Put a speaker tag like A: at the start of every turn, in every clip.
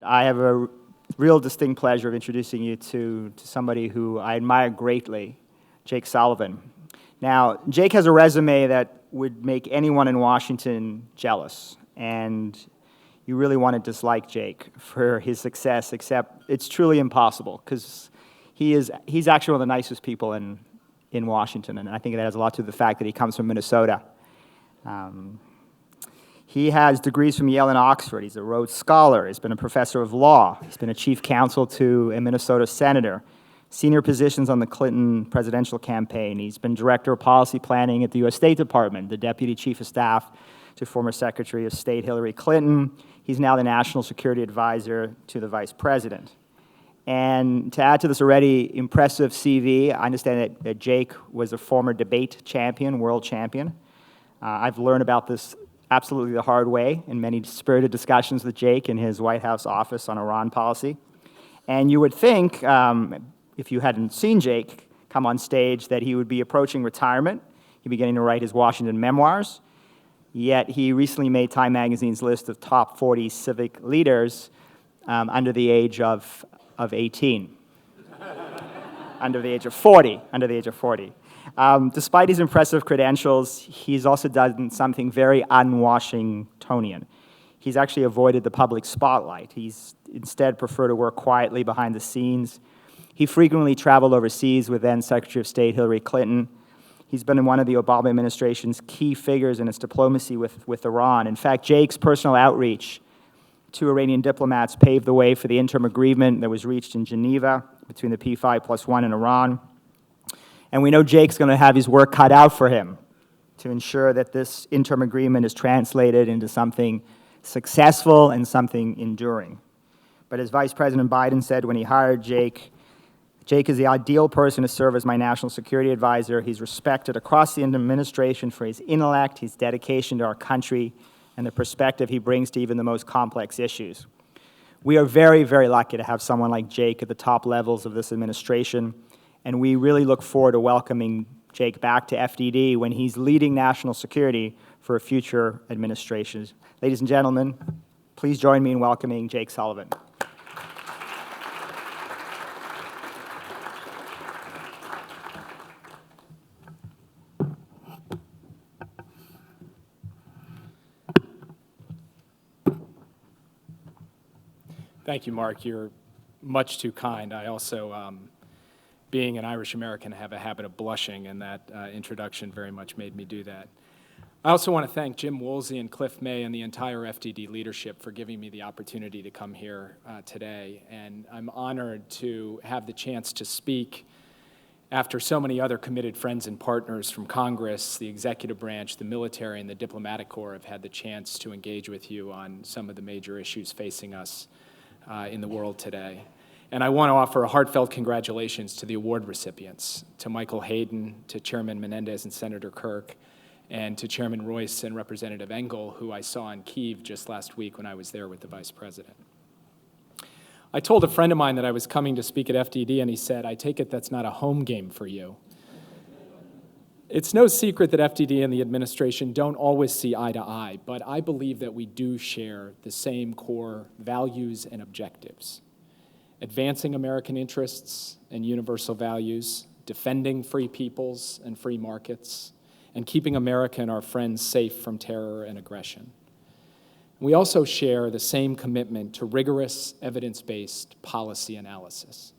A: I have a real distinct pleasure of introducing you to somebody who I admire greatly, Jake Sullivan. Now, Jake has a resume that would make anyone in Washington jealous, and you really want to dislike Jake for his success, except it's truly impossible, because he's actually one of the nicest people in Washington, and I think that has a lot to do with the fact that he comes from Minnesota. He has degrees from Yale and Oxford. He's a Rhodes Scholar. He's been a professor of law. He's been a chief counsel to a Minnesota senator, senior positions on the Clinton presidential campaign. He's been director of policy planning at the U.S. State Department, the deputy chief of staff to former Secretary of State Hillary Clinton. He's now the national security advisor to the vice president. And to add to this already impressive CV, I understand that Jake was a former debate champion, world champion. I've learned about this absolutely the hard way in many spirited discussions with Jake in his White House office on Iran policy. And you would think, if you hadn't seen Jake come on stage, that he would be approaching retirement. He'd be getting to write his Washington memoirs. Yet he recently made Time Magazine's list of top 40 civic leaders under the age of 18. Under the age of 40. Despite his impressive credentials, he's also done something very un-Washingtonian. He's actually avoided the public spotlight. He's instead preferred to work quietly behind the scenes. He frequently traveled overseas with then Secretary of State Hillary Clinton. He's been one of the Obama administration's key figures in its diplomacy with Iran. In fact, Jake's personal outreach to Iranian diplomats paved the way for the interim agreement that was reached in Geneva between the P5+1 and Iran. And we know Jake's going to have his work cut out for him to ensure that this interim agreement is translated into something successful and something enduring. But as Vice President Biden said when he hired Jake, Jake is the ideal person to serve as my national security advisor. He's respected across the administration for his intellect, his dedication to our country, and the perspective he brings to even the most complex issues. We are very, very lucky to have someone like Jake at the top levels of this administration, and we really look forward to welcoming Jake back to FDD when he's leading national security for a future administration. Ladies and gentlemen, please join me in welcoming Jake Sullivan.
B: Thank you, Mark. You're much too kind. I also, being an Irish American, have a habit of blushing, and that introduction very much made me do that. I also want to thank Jim Woolsey and Cliff May and the entire FDD leadership for giving me the opportunity to come here today. And I'm honored to have the chance to speak after so many other committed friends and partners from Congress, the executive branch, the military, and the diplomatic corps have had the chance to engage with you on some of the major issues facing us in the world today. And I want to offer a heartfelt congratulations to the award recipients, to Michael Hayden, to Chairman Menendez and Senator Kirk, and to Chairman Royce and Representative Engel, who I saw in Kyiv just last week when I was there with the Vice President. I told a friend of mine that I was coming to speak at FDD, and he said, "I take it that's not a home game for you." It's no secret that FDD and the administration don't always see eye to eye, but I believe that we do share the same core values and objectives: advancing American interests and universal values, defending free peoples and free markets, and keeping America and our friends safe from terror and aggression. We also share the same commitment to rigorous, evidence-based policy analysis.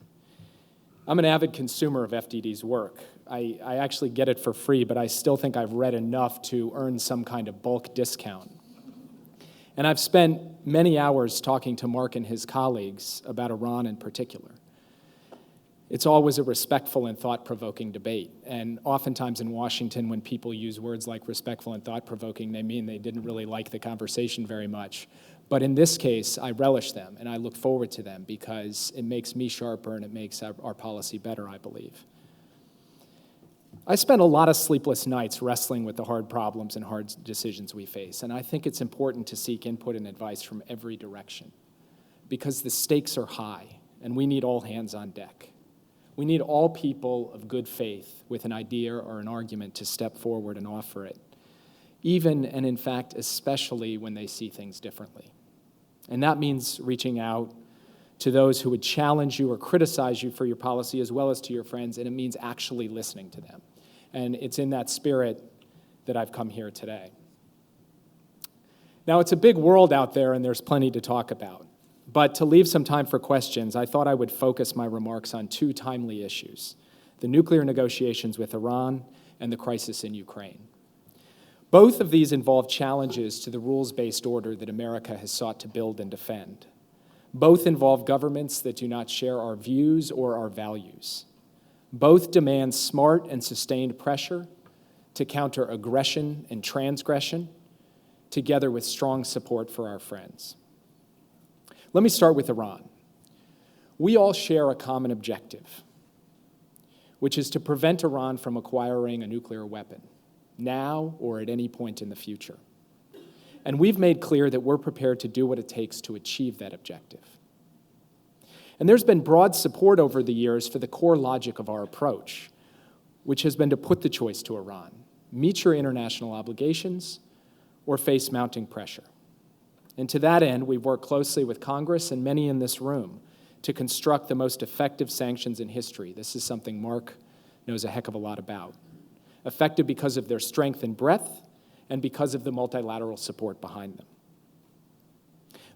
B: I'm an avid consumer of FDD's work. I actually get it for free, but I still think I've read enough to earn some kind of bulk discount. And I've spent many hours talking to Mark and his colleagues about Iran in particular. It's always a respectful and thought-provoking debate. And oftentimes in Washington, when people use words like respectful and thought-provoking, they mean they didn't really like the conversation very much. But in this case, I relish them, and I look forward to them because it makes me sharper and it makes our policy better, I believe. I spent a lot of sleepless nights wrestling with the hard problems and hard decisions we face, and I think it's important to seek input and advice from every direction because the stakes are high, and we need all hands on deck. We need all people of good faith with an idea or an argument to step forward and offer it, even and in fact especially when they see things differently. And that means reaching out to those who would challenge you or criticize you for your policy, as well as to your friends, and it means actually listening to them. And it's in that spirit that I've come here today. Now, it's a big world out there, and there's plenty to talk about. But to leave some time for questions, I thought I would focus my remarks on two timely issues: the nuclear negotiations with Iran and the crisis in Ukraine. Both of these involve challenges to the rules-based order that America has sought to build and defend. Both involve governments that do not share our views or our values. Both demand smart and sustained pressure to counter aggression and transgression, together with strong support for our friends. Let me start with Iran. We all share a common objective, which is to prevent Iran from acquiring a nuclear weapon, now or at any point in the future. And we've made clear that we're prepared to do what it takes to achieve that objective. And there's been broad support over the years for the core logic of our approach, which has been to put the choice to Iran: meet your international obligations or face mounting pressure. And to that end, we've worked closely with Congress and many in this room to construct the most effective sanctions in history. This is something Mark knows a heck of a lot about. Effective because of their strength and breadth, and because of the multilateral support behind them.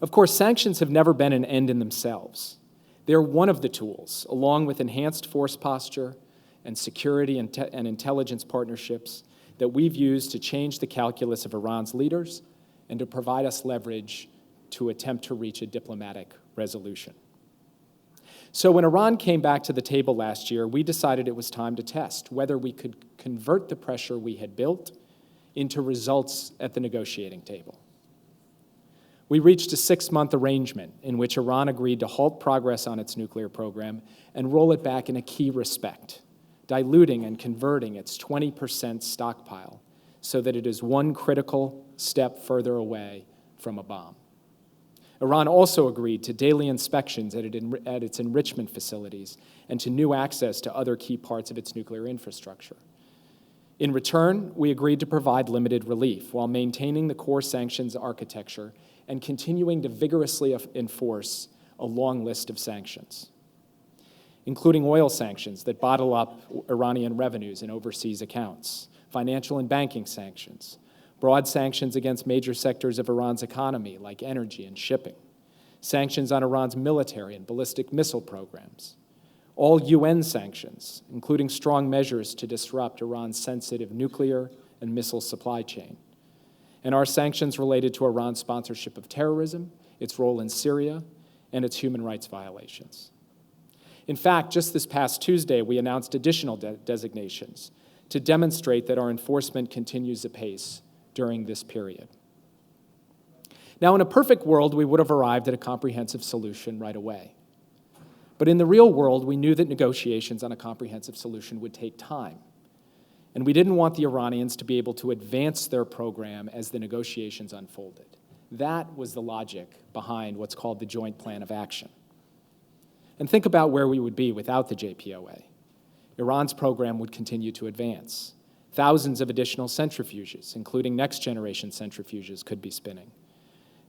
B: Of course, sanctions have never been an end in themselves. They're one of the tools, along with enhanced force posture and security and intelligence partnerships, that we've used to change the calculus of Iran's leaders and to provide us leverage to attempt to reach a diplomatic resolution. So when Iran came back to the table last year, we decided it was time to test whether we could convert the pressure we had built into results at the negotiating table. We reached a 6-month arrangement in which Iran agreed to halt progress on its nuclear program and roll it back in a key respect, diluting and converting its 20% stockpile so that it is one critical step further away from a bomb. Iran also agreed to daily inspections at its enrichment facilities and to new access to other key parts of its nuclear infrastructure. In return, we agreed to provide limited relief while maintaining the core sanctions architecture and continuing to vigorously enforce a long list of sanctions, including oil sanctions that bottle up Iranian revenues in overseas accounts, financial and banking sanctions, broad sanctions against major sectors of Iran's economy like energy and shipping, sanctions on Iran's military and ballistic missile programs, all UN sanctions, including strong measures to disrupt Iran's sensitive nuclear and missile supply chain, and our sanctions related to Iran's sponsorship of terrorism, its role in Syria, and its human rights violations. In fact, just this past Tuesday, we announced additional designations to demonstrate that our enforcement continues apace during this period. Now, in a perfect world, we would have arrived at a comprehensive solution right away. But in the real world, we knew that negotiations on a comprehensive solution would take time. And we didn't want the Iranians to be able to advance their program as the negotiations unfolded. That was the logic behind what's called the Joint Plan of Action. And think about where we would be without the JPOA. Iran's program would continue to advance. Thousands of additional centrifuges, including next-generation centrifuges, could be spinning.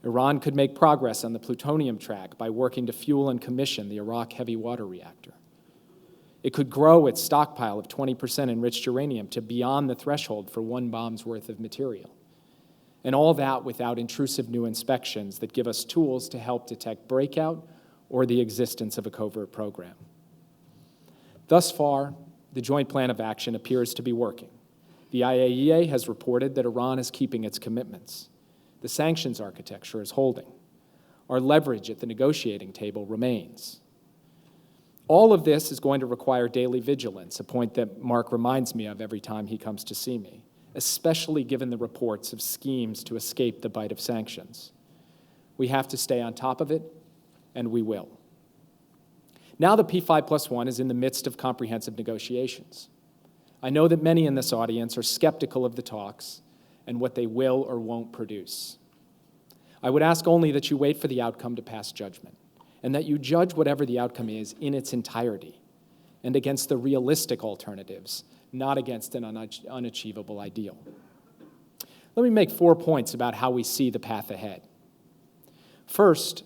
B: Iran could make progress on the plutonium track by working to fuel and commission the Iraq heavy water reactor. It could grow its stockpile of 20% enriched uranium to beyond the threshold for one bomb's worth of material. And all that without intrusive new inspections that give us tools to help detect breakout or the existence of a covert program. Thus far, the Joint Plan of Action appears to be working. The IAEA has reported that Iran is keeping its commitments. The sanctions architecture is holding. Our leverage at the negotiating table remains. All of this is going to require daily vigilance, a point that Mark reminds me of every time he comes to see me, especially given the reports of schemes to escape the bite of sanctions. We have to stay on top of it, and we will. Now the P5+1 is in the midst of comprehensive negotiations. I know that many in this audience are skeptical of the talks and what they will or won't produce. I would ask only that you wait for the outcome to pass judgment, and that you judge whatever the outcome is in its entirety and against the realistic alternatives, not against an unachievable ideal. Let me make 4 points about how we see the path ahead. First,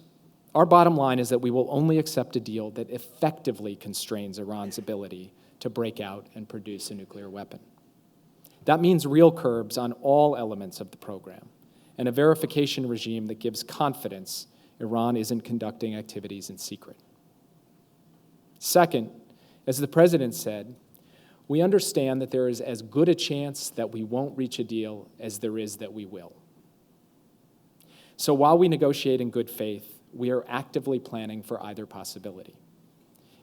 B: our bottom line is that we will only accept a deal that effectively constrains Iran's ability to break out and produce a nuclear weapon. That means real curbs on all elements of the program and a verification regime that gives confidence Iran isn't conducting activities in secret. Second, as the President said, we understand that there is as good a chance that we won't reach a deal as there is that we will. So while we negotiate in good faith, we are actively planning for either possibility.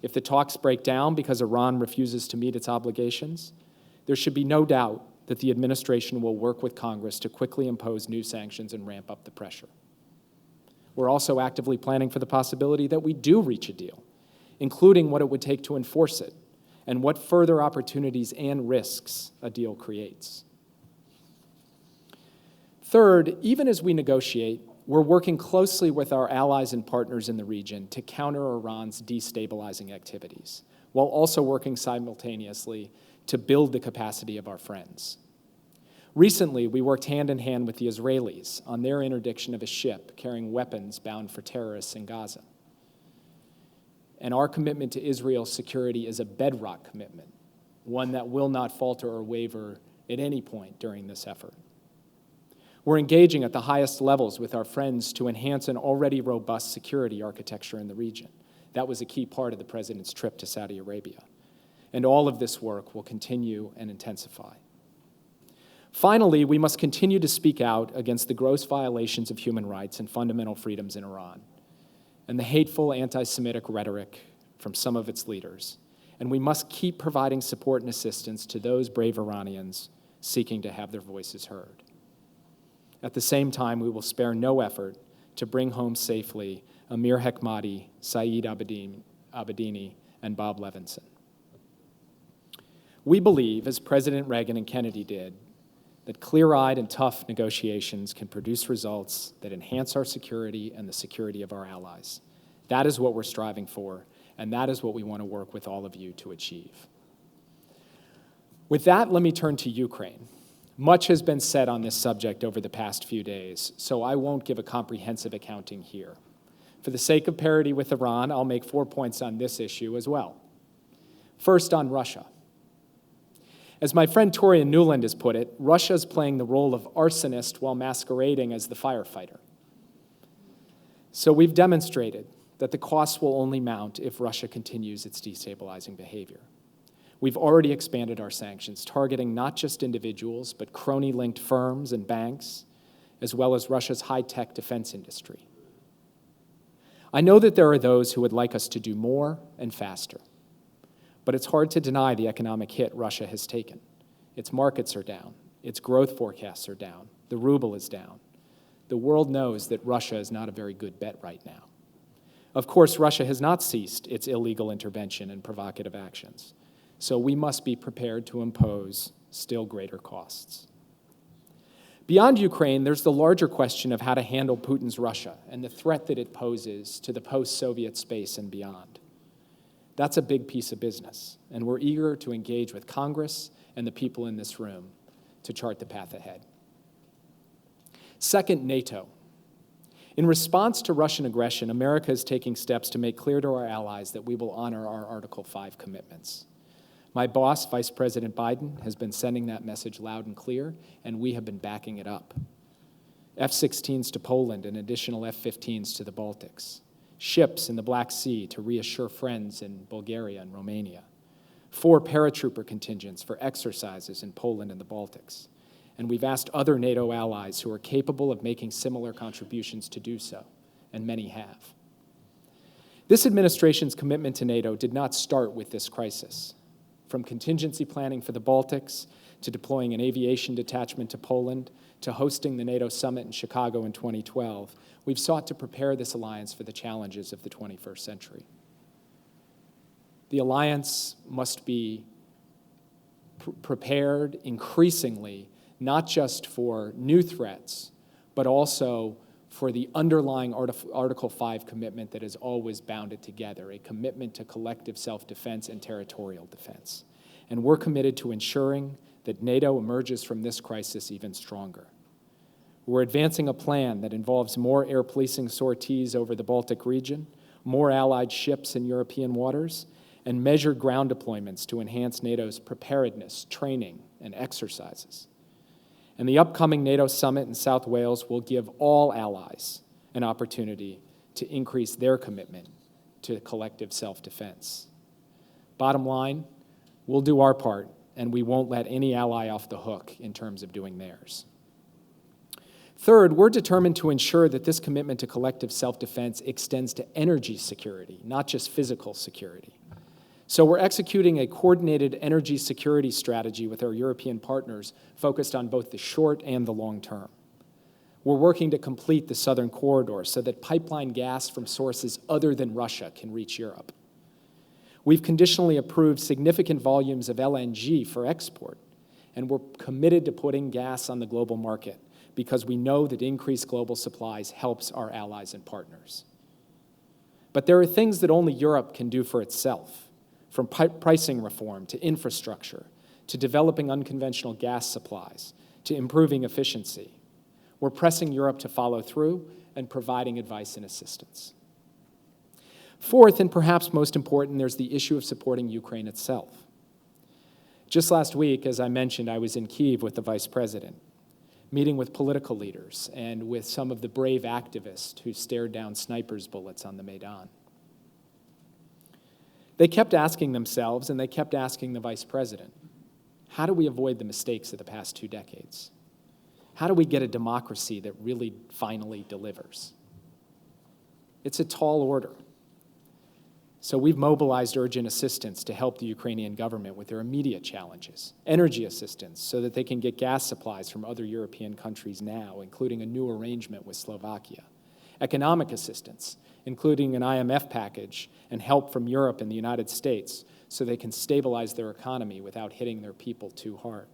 B: If the talks break down because Iran refuses to meet its obligations, there should be no doubt that the administration will work with Congress to quickly impose new sanctions and ramp up the pressure. We're also actively planning for the possibility that we do reach a deal, including what it would take to enforce it and what further opportunities and risks a deal creates. Third, even as we negotiate, we're working closely with our allies and partners in the region to counter Iran's destabilizing activities, while also working simultaneously to build the capacity of our friends. Recently, we worked hand in hand with the Israelis on their interdiction of a ship carrying weapons bound for terrorists in Gaza. And our commitment to Israel's security is a bedrock commitment, one that will not falter or waver at any point during this effort. We're engaging at the highest levels with our friends to enhance an already robust security architecture in the region. That was a key part of the President's trip to Saudi Arabia. And all of this work will continue and intensify. Finally, we must continue to speak out against the gross violations of human rights and fundamental freedoms in Iran, and the hateful anti-Semitic rhetoric from some of its leaders. And we must keep providing support and assistance to those brave Iranians seeking to have their voices heard. At the same time, we will spare no effort to bring home safely Amir Hekmati, Saeed Abedini, and Bob Levinson. We believe, as President Reagan and Kennedy did, that clear-eyed and tough negotiations can produce results that enhance our security and the security of our allies. That is what we're striving for, and that is what we want to work with all of you to achieve. With that, let me turn to Ukraine. Much has been said on this subject over the past few days, so I won't give a comprehensive accounting here. For the sake of parity with Iran, I'll make 4 points on this issue as well. First, on Russia. As my friend Torian Newland has put it, Russia's playing the role of arsonist while masquerading as the firefighter. So we've demonstrated that the costs will only mount if Russia continues its destabilizing behavior. We've already expanded our sanctions, targeting not just individuals, but crony-linked firms and banks, as well as Russia's high-tech defense industry. I know that there are those who would like us to do more and faster, but it's hard to deny the economic hit Russia has taken. Its markets are down, its growth forecasts are down, the ruble is down. The world knows that Russia is not a very good bet right now. Of course, Russia has not ceased its illegal intervention and provocative actions. So we must be prepared to impose still greater costs. Beyond Ukraine, there's the larger question of how to handle Putin's Russia and the threat that it poses to the post-Soviet space and beyond. That's a big piece of business, and we're eager to engage with Congress and the people in this room to chart the path ahead. Second, NATO. In response to Russian aggression, America is taking steps to make clear to our allies that we will honor our Article 5 commitments. My boss, Vice President Biden, has been sending that message loud and clear, and we have been backing it up. F-16s to Poland and additional F-15s to the Baltics. Ships in the Black Sea to reassure friends in Bulgaria and Romania. 4 paratrooper contingents for exercises in Poland and the Baltics. And we've asked other NATO allies who are capable of making similar contributions to do so, and many have. This administration's commitment to NATO did not start with this crisis. From contingency planning for the Baltics, to deploying an aviation detachment to Poland, to hosting the NATO summit in Chicago in 2012, we've sought to prepare this alliance for the challenges of the 21st century. The alliance must be prepared increasingly, not just for new threats, but also for the underlying Article 5 commitment that has always bound it together, a commitment to collective self-defense and territorial defense. And we're committed to ensuring that NATO emerges from this crisis even stronger. We're advancing a plan that involves more air policing sorties over the Baltic region, more Allied ships in European waters, and measured ground deployments to enhance NATO's preparedness, training, and exercises. And the upcoming NATO summit in South Wales will give all allies an opportunity to increase their commitment to collective self-defense. Bottom line, we'll do our part, and we won't let any ally off the hook in terms of doing theirs. Third, we're determined to ensure that this commitment to collective self-defense extends to energy security, not just physical security. So we're executing a coordinated energy security strategy with our European partners focused on both the short and the long term. We're working to complete the southern corridor so that pipeline gas from sources other than Russia can reach Europe. We've conditionally approved significant volumes of LNG for export, and we're committed to putting gas on the global market because we know that increased global supplies helps our allies and partners. But there are things that only Europe can do for itself, from pricing reform to infrastructure, to developing unconventional gas supplies, to improving efficiency. We're pressing Europe to follow through and providing advice and assistance. Fourth, and perhaps most important, there's the issue of supporting Ukraine itself. Just last week, as I mentioned, I was in Kyiv with the Vice President, meeting with political leaders and with some of the brave activists who stared down snipers' bullets on the Maidan. They kept asking themselves, and they kept asking the Vice President, how do we avoid the mistakes of the past 2 decades? How do we get a democracy that really finally delivers? It's a tall order. So we've mobilized urgent assistance to help the Ukrainian government with their immediate challenges, energy assistance so that they can get gas supplies from other European countries now, including a new arrangement with Slovakia, economic assistance, including an IMF package and help from Europe and the United States so they can stabilize their economy without hitting their people too hard.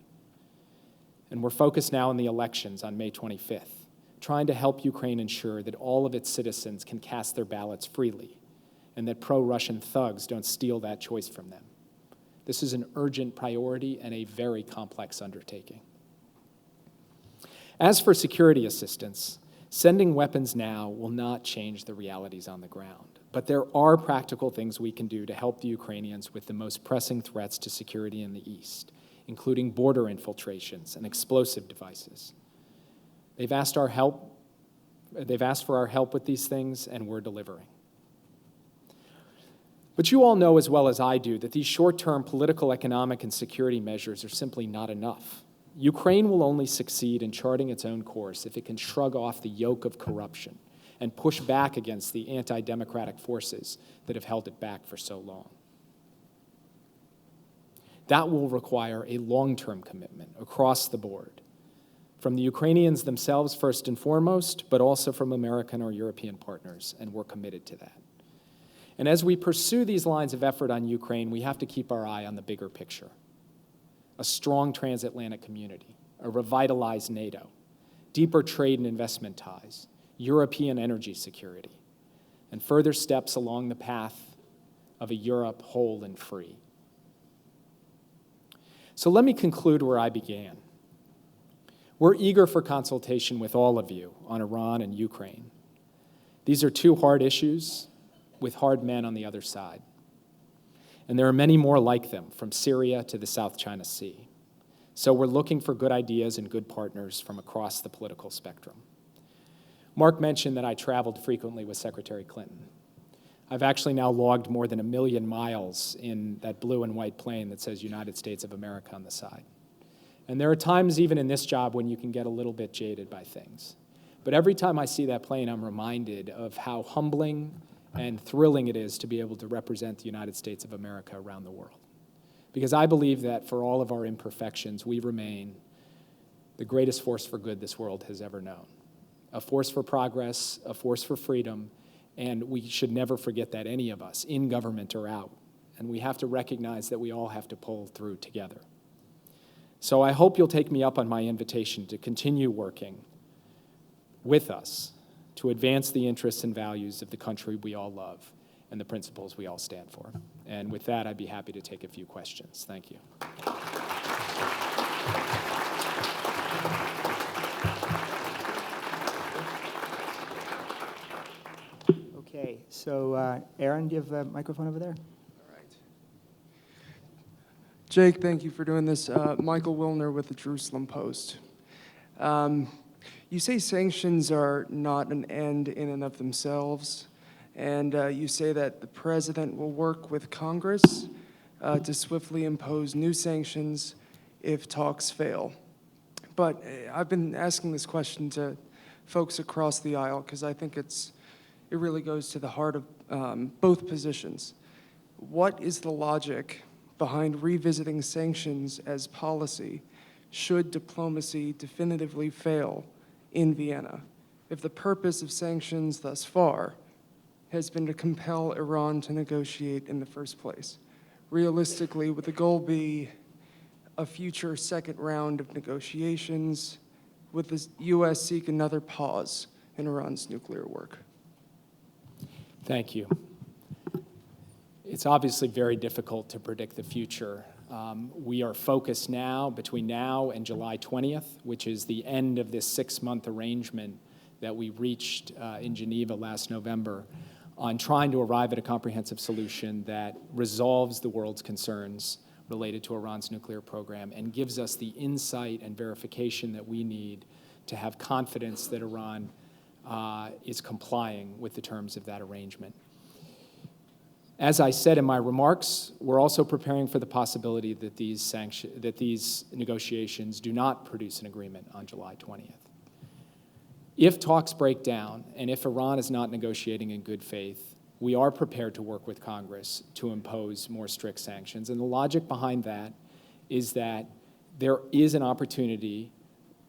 B: And we're focused now on the elections on May 25th, trying to help Ukraine ensure that all of its citizens can cast their ballots freely and that pro-Russian thugs don't steal that choice from them. This is an urgent priority and a very complex undertaking. As for security assistance, sending weapons now will not change the realities on the ground, but there are practical things we can do to help the Ukrainians with the most pressing threats to security in the East, including border infiltrations and explosive devices. They've asked for our help with these things, and we're delivering. But you all know as well as I do that these short-term political, economic, and security measures are simply not enough. Ukraine will only succeed in charting its own course if it can shrug off the yoke of corruption and push back against the anti-democratic forces that have held it back for so long. That will require a long-term commitment across the board, from the Ukrainians themselves first and foremost, but also from American or European partners, and we're committed to that. And as we pursue these lines of effort on Ukraine, we have to keep our eye on the bigger picture. A strong transatlantic community, a revitalized NATO, deeper trade and investment ties, European energy security, and further steps along the path of a Europe whole and free. So let me conclude where I began. We're eager for consultation with all of you on Iran and Ukraine. These are 2 hard issues with hard men on the other side. And there are many more like them, from Syria to the South China Sea. So we're looking for good ideas and good partners from across the political spectrum. Mark mentioned that I traveled frequently with Secretary Clinton. I've actually now logged more than 1 million miles in that blue and white plane that says United States of America on the side. And there are times even in this job when you can get a little bit jaded by things. But every time I see that plane, I'm reminded of how humbling and thrilling it is to be able to represent the United States of America around the world. Because I believe that for all of our imperfections, we remain the greatest force for good this world has ever known. A force for progress, a force for freedom, and we should never forget that, any of us, in government or out. And we have to recognize that we all have to pull through together. So I hope you'll take me up on my invitation to continue working with us to advance the interests and values of the country we all love and the principles we all stand for. And with that, I'd be happy to take a few questions. Thank you.
A: So, Aaron, do you have the microphone over there?
C: Jake, thank you for doing this. Michael Wilner with the Jerusalem Post. You say sanctions are not an end in and of themselves, and you say that the president will work with Congress to swiftly impose new sanctions if talks fail. But I've been asking this question to folks across the aisle because I think it really goes to the heart of both positions. What is the logic behind revisiting sanctions as policy should diplomacy definitively fail in Vienna, if the purpose of sanctions thus far has been to compel Iran to negotiate in the first place? Realistically, would the goal be a future second round of negotiations? Would the U.S. seek another pause in Iran's nuclear work?
B: Thank you. It's obviously very difficult to predict the future. We are focused now, between now and July 20th, which is the end of this 6-month arrangement that we reached in Geneva last November, on trying to arrive at a comprehensive solution that resolves the world's concerns related to Iran's nuclear program and gives us the insight and verification that we need to have confidence that Iran is complying with the terms of that arrangement. As I said in my remarks, we're also preparing for the possibility that these negotiations do not produce an agreement on July 20th. If talks break down and if Iran is not negotiating in good faith, we are prepared to work with Congress to impose more strict sanctions. And the logic behind that is that there is an opportunity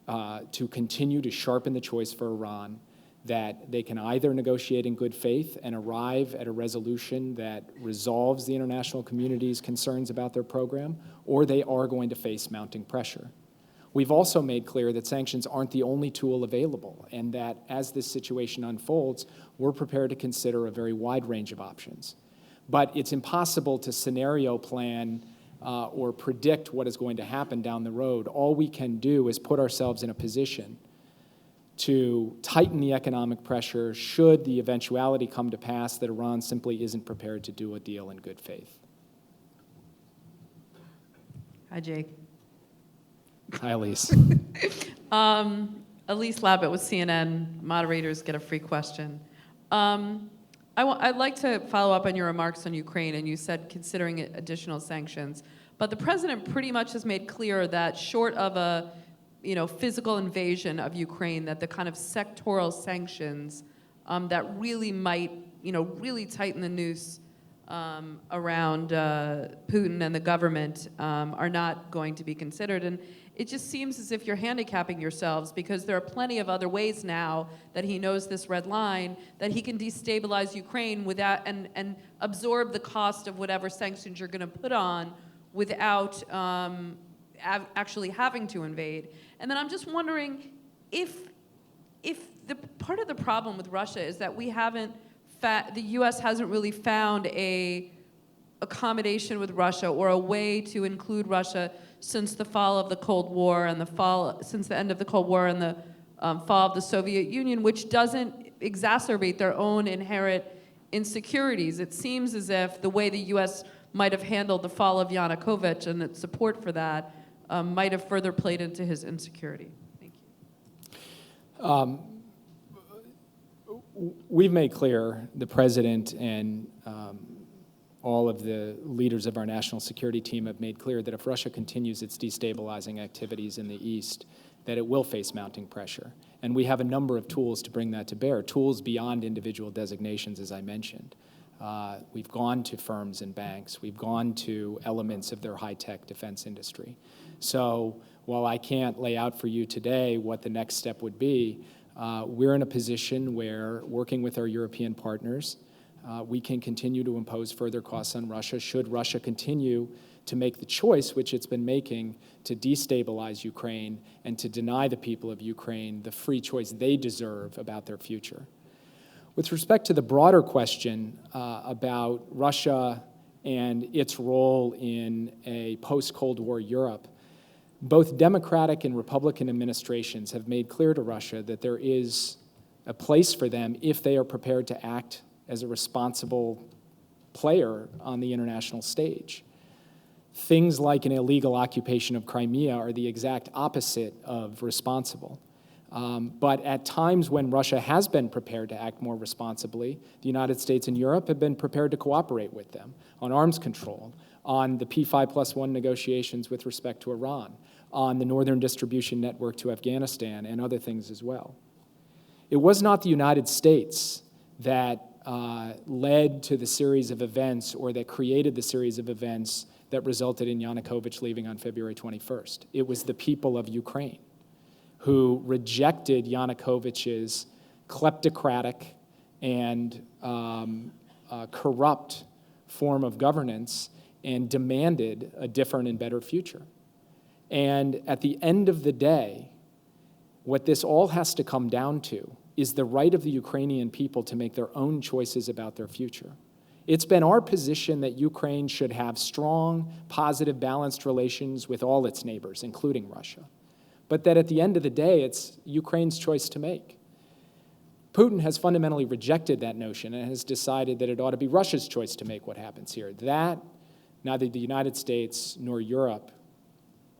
B: to continue to sharpen the choice for Iran, that they can either negotiate in good faith and arrive at a resolution that resolves the international community's concerns about their program, or they are going to face mounting pressure. We've also made clear that sanctions aren't the only tool available, and that as this situation unfolds, we're prepared to consider a very wide range of options. But it's impossible to scenario plan or predict what is going to happen down the road. All we can do is put ourselves in a position to tighten the economic pressure should the eventuality come to pass that Iran simply isn't prepared to do a deal in good faith.
D: Hi, Jake.
B: Hi, Elise.
D: Elise Labott with CNN. Moderators get a free question. I'd like to follow up on your remarks on Ukraine, and you said considering additional sanctions. But the president pretty much has made clear that short of a physical invasion of Ukraine, that the kind of sectoral sanctions that really might, really tighten the noose around Putin and the government are not going to be considered. And it just seems as if you're handicapping yourselves, because there are plenty of other ways now that he knows this red line that he can destabilize Ukraine without and absorb the cost of whatever sanctions you're going to put on without actually having to invade. And then I'm just wondering if the part of the problem with Russia is that the U.S. hasn't really found a accommodation with Russia or a way to include Russia since the fall of the Cold War and since the end of the Cold War and the fall of the Soviet Union, which doesn't exacerbate their own inherent insecurities. It seems as if the way the U.S. might have handled the fall of Yanukovych and its support for that might have further played into his insecurity. Thank you.
B: We've made clear, the president and all of the leaders of our national security team have made clear that if Russia continues its destabilizing activities in the East, that it will face mounting pressure. And we have a number of tools to bring that to bear, tools beyond individual designations, as I mentioned. We've gone to firms and banks. We've gone to elements of their high-tech defense industry. So while I can't lay out for you today what the next step would be, we're in a position where, working with our European partners, we can continue to impose further costs on Russia should Russia continue to make the choice, which it's been making, to destabilize Ukraine and to deny the people of Ukraine the free choice they deserve about their future. With respect to the broader question about Russia and its role in a post-Cold War Europe, both Democratic and Republican administrations have made clear to Russia that there is a place for them if they are prepared to act as a responsible player on the international stage. Things like an illegal occupation of Crimea are the exact opposite of responsible. But at times when Russia has been prepared to act more responsibly, the United States and Europe have been prepared to cooperate with them on arms control, on the P5+1 negotiations with respect to Iran, on the Northern Distribution Network to Afghanistan, and other things as well. It was not the United States that led to the series of events or that created the series of events that resulted in Yanukovych leaving on February 21st. It was the people of Ukraine who rejected Yanukovych's kleptocratic and corrupt form of governance and demanded a different and better future. And at the end of the day, what this all has to come down to is the right of the Ukrainian people to make their own choices about their future. It's been our position that Ukraine should have strong, positive, balanced relations with all its neighbors, including Russia. But that at the end of the day, it's Ukraine's choice to make. Putin has fundamentally rejected that notion and has decided that it ought to be Russia's choice to make what happens here. That neither the United States nor Europe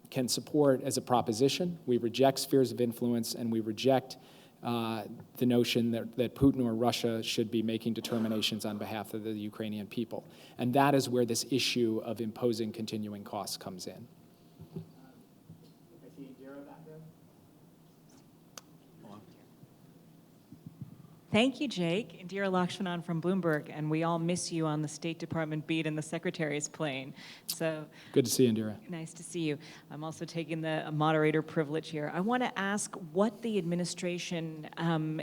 B: can support as a proposition. We reject spheres of influence, and we reject the notion that Putin or Russia should be making determinations on behalf of the Ukrainian people. And that is where this issue of imposing continuing costs comes in.
E: Thank you, Jake. Indira Lakshmanan from Bloomberg, and we all miss you on the State Department beat and the Secretary's plane. So
B: good to see you, Indira.
E: Nice to see you. I'm also taking the moderator privilege here. I want to ask what the administration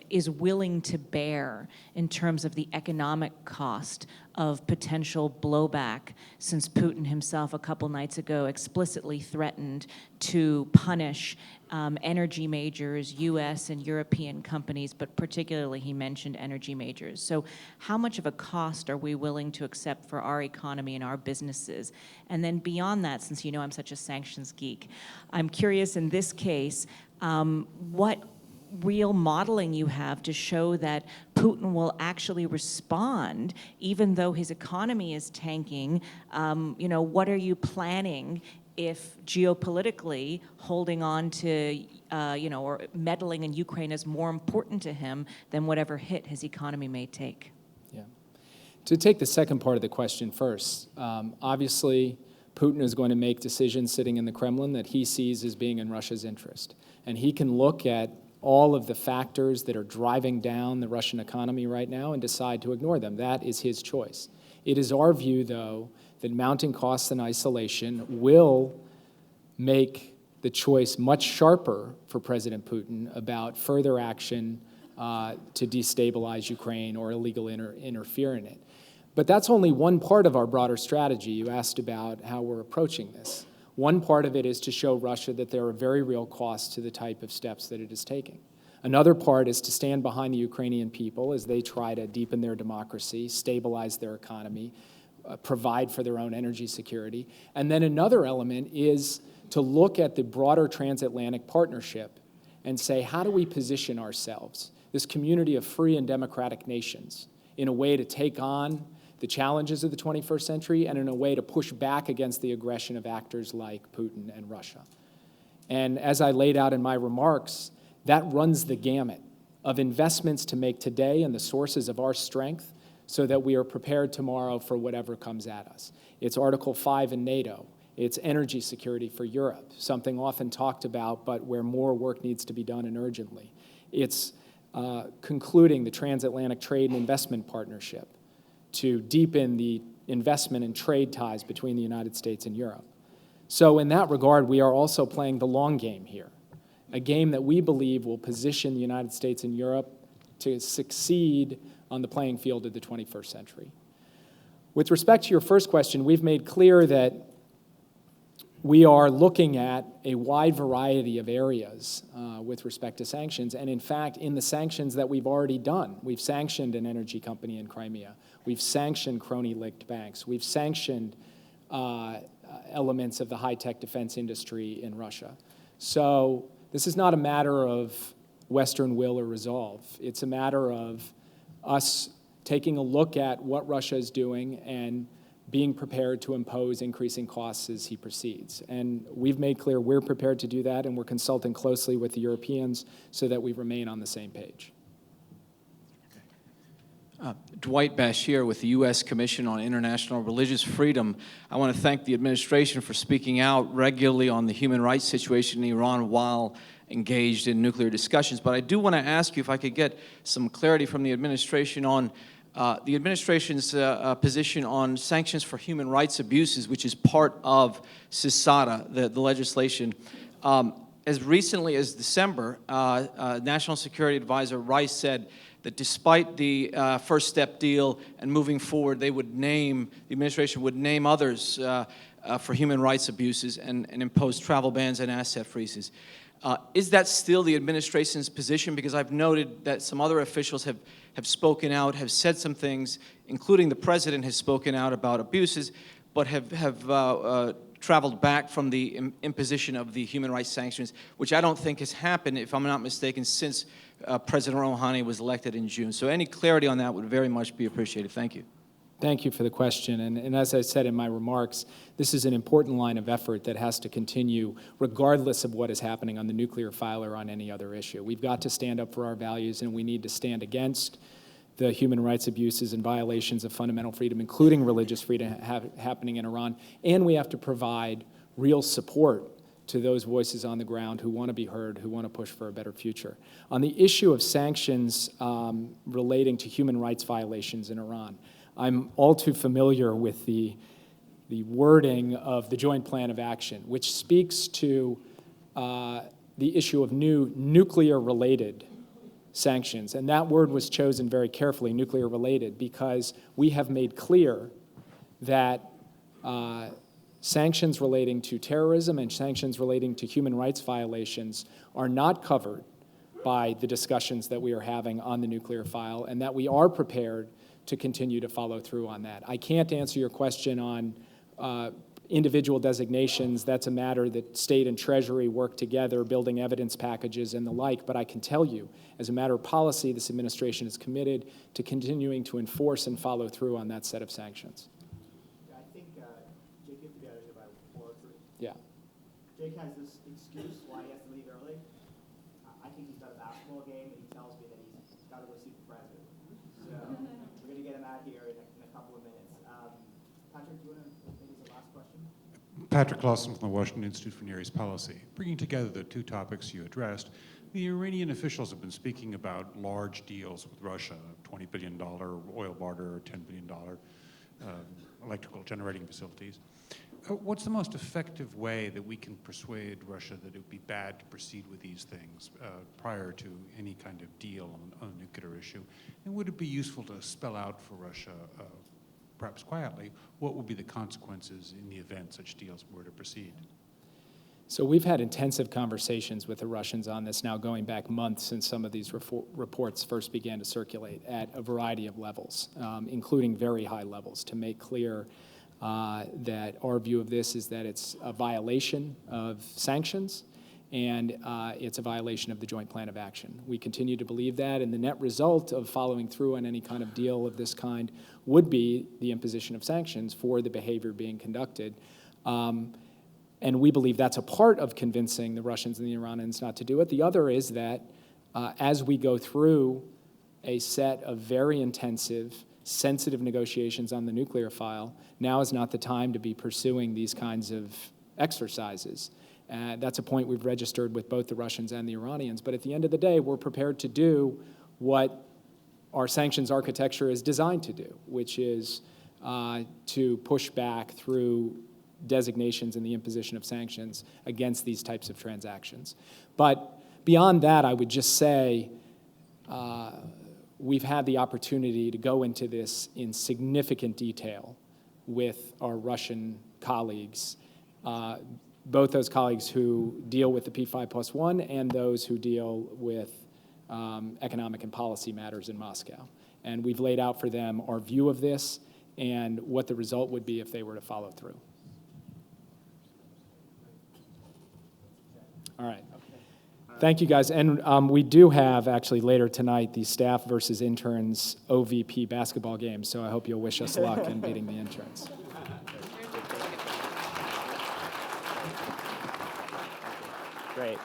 E: is willing to bear in terms of the economic cost of potential blowback, since Putin himself a couple nights ago explicitly threatened to punish energy majors, US and European companies, but particularly he mentioned energy majors. So how much of a cost are we willing to accept for our economy and our businesses? And then beyond that, since you know I'm such a sanctions geek, I'm curious in this case, what real modeling you have to show that Putin will actually respond, even though his economy is tanking. What are you planning if geopolitically holding on to, or meddling in Ukraine is more important to him than whatever hit his economy may take?
B: Yeah. To take the second part of the question first, obviously Putin is going to make decisions sitting in the Kremlin that he sees as being in Russia's interest. And he can look at all of the factors that are driving down the Russian economy right now and decide to ignore them. That is his choice. It is our view, though, that mounting costs in isolation will make the choice much sharper for President Putin about further action to destabilize Ukraine or illegally interfere in it. But that's only one part of our broader strategy. You asked about how we're approaching this. One part of it is to show Russia that there are very real costs to the type of steps that it is taking. Another part is to stand behind the Ukrainian people as they try to deepen their democracy, stabilize their economy, provide for their own energy security. And then another element is to look at the broader transatlantic partnership and say, how do we position ourselves, this community of free and democratic nations, in a way to take on the challenges of the 21st century and in a way to push back against the aggression of actors like Putin and Russia. And as I laid out in my remarks, that runs the gamut of investments to make today and the sources of our strength so that we are prepared tomorrow for whatever comes at us. It's Article 5 in Nato. It's energy security for Europe, something often talked about, but where more work needs to be done and urgently. It's concluding the transatlantic trade and investment partnership to deepen the investment and trade ties between the United States and Europe. So in that regard, we are also playing the long game here, a game that we believe will position the United States and Europe to succeed on the playing field of the 21st century. With respect to your first question, we've made clear that we are looking at a wide variety of areas with respect to sanctions. And in fact, in the sanctions that we've already done, we've sanctioned an energy company in Crimea. We've sanctioned crony-linked banks. We've sanctioned elements of the high-tech defense industry in Russia. So this is not a matter of Western will or resolve. It's a matter of us taking a look at what Russia is doing and being prepared to impose increasing costs as he proceeds. And we've made clear we're prepared to do that, and we're consulting closely with the Europeans so that we remain on the same page.
F: Dwight Bashir with the U.S. Commission on International Religious Freedom. I want to thank the administration for speaking out regularly on the human rights situation in Iran while engaged in nuclear discussions. But I do want to ask you if I could get some clarity from the administration on the administration's position on sanctions for human rights abuses, which is part of CISADA, the legislation. As recently as December, National Security Advisor Rice said that despite the First Step deal and moving forward, the administration would name others for human rights abuses and impose travel bans and asset freezes. Is that still the administration's position? Because I've noted that some other officials have spoken out, have said some things, including the president has spoken out about abuses, but have traveled back from the imposition of the human rights sanctions, which I don't think has happened, if I'm not mistaken, since President Rouhani was elected in June. So any clarity on that would very much be appreciated. Thank you.
B: Thank you for the question. And as I said in my remarks, this is an important line of effort that has to continue regardless of what is happening on the nuclear file or on any other issue. We've got to stand up for our values, and we need to stand against the human rights abuses and violations of fundamental freedom, including religious freedom happening in Iran. And we have to provide real support to those voices on the ground who want to be heard, who want to push for a better future. On the issue of sanctions relating to human rights violations in Iran, I'm all too familiar with the wording of the Joint Plan of Action, which speaks to the issue of new nuclear-related sanctions. And that word was chosen very carefully, nuclear-related, because we have made clear that sanctions relating to terrorism and sanctions relating to human rights violations are not covered by the discussions that we are having on the nuclear file, and that we are prepared to continue to follow through on that. I can't answer your question on individual designations. That's a matter that State and Treasury work together, building evidence packages and the like, but I can tell you, as a matter of policy, this administration is committed to continuing to enforce and follow through on that set of sanctions.
A: I think Jake gets together here by 4:03.
B: Yeah.
A: Jake has this excuse why he has to leave early. I think he's got a basketball game, and he tells me that he's got to go see the president. So we're going to get him out here in a couple of minutes. Patrick, do you want to maybe the last question?
G: Patrick Lawson from the Washington Institute for Near East Policy. Bringing together the two topics you addressed, the Iranian officials have been speaking about large deals with Russia, $20 billion oil barter, $10 billion electrical generating facilities. What's the most effective way that we can persuade Russia that it would be bad to proceed with these things prior to any kind of deal on a nuclear issue? And would it be useful to spell out for Russia, perhaps quietly, what would be the consequences in the event such deals were to proceed?
B: So we've had intensive conversations with the Russians on this now going back months since some of these reports first began to circulate at a variety of levels, including very high levels, to make clear that our view of this is that it's a violation of sanctions and it's a violation of the Joint Plan of Action. We continue to believe that, and the net result of following through on any kind of deal of this kind would be the imposition of sanctions for the behavior being conducted. And we believe that's a part of convincing the Russians and the Iranians not to do it. The other is that as we go through a set of very intensive, sensitive negotiations on the nuclear file, now is not the time to be pursuing these kinds of exercises. That's a point we've registered with both the Russians and the Iranians. But at the end of the day, we're prepared to do what our sanctions architecture is designed to do, which is to push back through designations and the imposition of sanctions against these types of transactions. But beyond that, I would just say we've had the opportunity to go into this in significant detail with our Russian colleagues, both those colleagues who deal with the P5+1 and those who deal with economic and policy matters in Moscow. And we've laid out for them our view of this and what the result would be if they were to follow through. All right. Thank you, guys. And we do have, actually, later tonight, the staff versus interns OVP basketball game, so I hope you'll wish us luck in beating the interns.
A: Great.